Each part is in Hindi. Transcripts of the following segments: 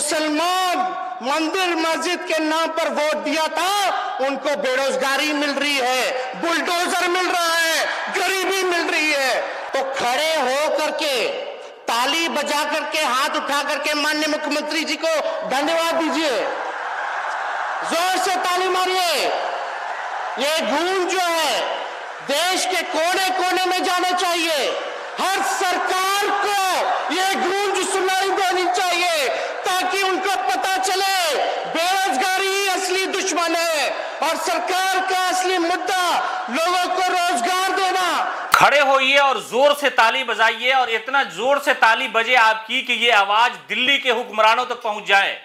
मुसलमान मंदिर मस्जिद के नाम पर वोट दिया था, उनको बेरोजगारी मिल रही है, बुलडोजर मिल रहा है, गरीबी मिल रही है। तो खड़े हो करके, ताली बजा करके, हाथ उठा करके माननीय मुख्यमंत्री जी को धन्यवाद दीजिए, जोर से ताली मारिए। ये गूंज जो है देश के कोने कोने में जाना चाहिए। हर सरकार को ये गूंज सुनाई देनी चाहिए ताकि उनको पता चले बेरोजगारी ही असली दुश्मन है और सरकार का असली मुद्दा लोगों को रोजगार देना। खड़े होइए और जोर से ताली बजाइए, और इतना जोर से ताली बजे आपकी कि ये आवाज दिल्ली के हुक्मरानों तक पहुंच जाए।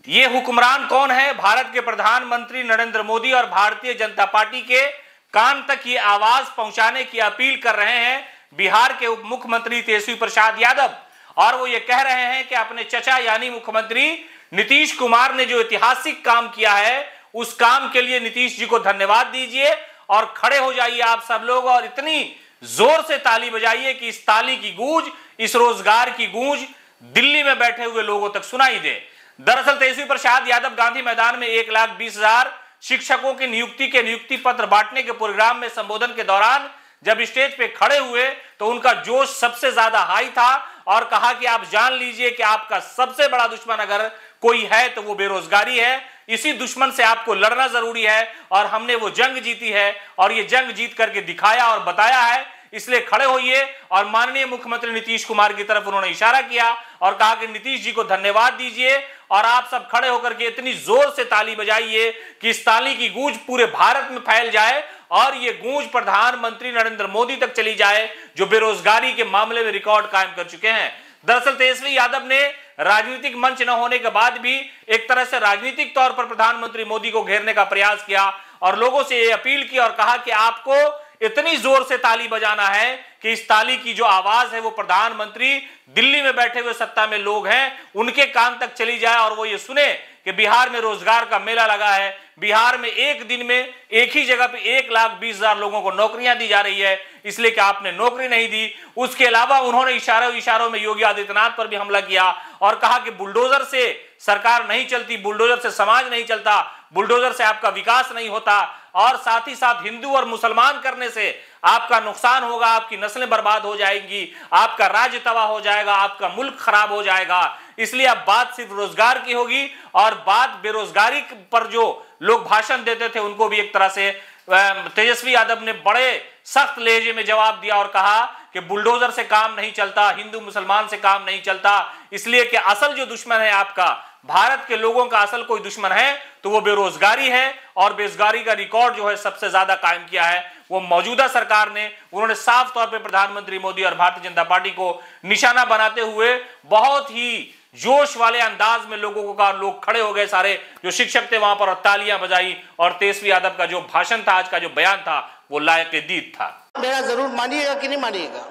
ये हुक्मरान कौन है? भारत के प्रधानमंत्री नरेंद्र मोदी और भारतीय जनता पार्टी के कान तक ये आवाज पहुंचाने की अपील कर रहे हैं बिहार के उप मुख्यमंत्री तेजस्वी प्रसाद यादव। और वो ये कह रहे हैं कि अपने चचा यानी मुख्यमंत्री नीतीश कुमार ने जो ऐतिहासिक काम किया है, उस काम के लिए नीतीश जी को धन्यवाद दीजिए और खड़े हो जाइए आप सब लोग और इतनी जोर से ताली बजाइए कि इस ताली की गूंज, इस रोजगार की गूंज दिल्ली में बैठे हुए लोगों तक सुनाई दे। दरअसल तेजस्वी प्रसाद यादव गांधी मैदान में 1,20,000 शिक्षकों की नियुक्ति पत्र बांटने के प्रोग्राम में संबोधन के दौरान जब स्टेज पे खड़े हुए तो उनका जोश सबसे ज्यादा हाई था और कहा कि आप जान लीजिए कि आपका सबसे बड़ा दुश्मन अगर कोई है तो वो बेरोजगारी है। इसी दुश्मन से आपको लड़ना जरूरी है और हमने वो जंग जीती है और ये जंग जीत करके दिखाया और बताया है। इसलिए खड़े होइए। और माननीय मुख्यमंत्री नीतीश कुमार की तरफ उन्होंने इशारा किया और कहा कि नीतीश जी को धन्यवाद दीजिए और आप सब खड़े होकर के इतनी जोर से ताली बजाइए कि इस ताली की गूंज पूरे भारत में फैल जाए और ये गूंज प्रधानमंत्री नरेंद्र मोदी तक चली जाए, जो बेरोजगारी के मामले में रिकॉर्ड कायम कर चुके हैं। दरअसल तेजस्वी यादव ने राजनीतिक मंच न होने के बाद भी एक तरह से राजनीतिक तौर पर प्रधानमंत्री मोदी को घेरने का प्रयास किया और लोगों से ये अपील की और कहा कि आपको इतनी जोर से ताली बजाना है कि इस ताली की जो आवाज है वो प्रधानमंत्री दिल्ली में बैठे हुए सत्ता में लोग हैं उनके कान तक चली जाए और वो ये सुने कि बिहार में रोजगार का मेला लगा है। बिहार में एक दिन में एक ही जगह पे 1,20,000 लोगों को नौकरियां दी जा रही है, इसलिए कि आपने नौकरी नहीं दी। उसके अलावा उन्होंने इशारों में योगी आदित्यनाथ पर भी हमला किया और कहा कि बुलडोजर से सरकार नहीं चलती, बुलडोजर से समाज नहीं चलता, बुलडोजर से आपका विकास नहीं होता और साथ ही साथ हिंदू और मुसलमान करने से आपका नुकसान होगा, आपकी नस्लें बर्बाद हो जाएंगी, आपका राज्य तबाह हो जाएगा, आपका मुल्क खराब हो जाएगा। इसलिए अब बात सिर्फ रोजगार की होगी और बात बेरोजगारी पर जो लोग भाषण देते थे उनको भी एक तरह से तेजस्वी यादव ने बड़े सख्त लहजे में जवाब दिया और कहा कि बुलडोजर से काम नहीं चलता, हिंदू मुसलमान से काम नहीं चलता, इसलिए कि असल जो दुश्मन है आपका, भारत के लोगों का असल कोई दुश्मन है तो वो बेरोजगारी है और बेरोजगारी का रिकॉर्ड जो है सबसे ज्यादा कायम किया है वो मौजूदा सरकार ने। उन्होंने साफ तौर पे प्रधानमंत्री मोदी और भारतीय जनता पार्टी को निशाना बनाते हुए बहुत ही जोश वाले अंदाज में लोगों को कहा, लोग खड़े हो गए सारे जो शिक्षक थे वहां पर और तालियां बजाई और तेजस्वी यादव का जो भाषण था, आज का जो बयान था वो लायक-ए-दीद था। मेरा जरूर मानिएगा कि नहीं मानिएगा,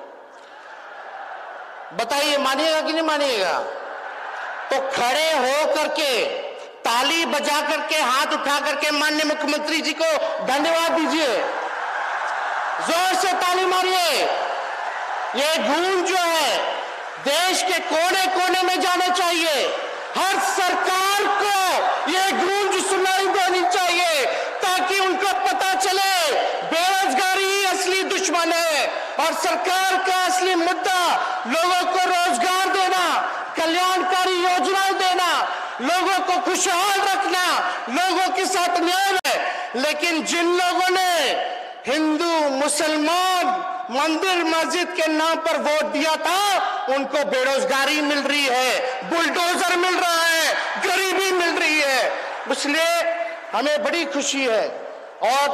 बताइए मानिएगा कि नहीं मानिएगा? तो खड़े हो करके, ताली बजा करके, हाथ उठा करके माननीय मुख्यमंत्री जी को धन्यवाद दीजिए, जोर से ताली मारिए। ये गूंज जो है देश के कोने कोने में जाना चाहिए। हर सरकार को ये गूंज सुनाई देनी चाहिए ताकि उनको पता चले बेरोजगारी ही असली दुश्मन है और सरकार का असली मुद्दा लोगों को रोजगार देना, कल्याणकारी योजनाएं देना, लोगों को खुशहाल रखना, लोगों के साथ न्याय है। लेकिन जिन लोगों ने हिंदू मुसलमान मंदिर मस्जिद के नाम पर वोट दिया था, उनको बेरोजगारी मिल रही है, बुलडोजर मिल रहा है, गरीबी मिल रही है। इसलिए हमें बड़ी खुशी है और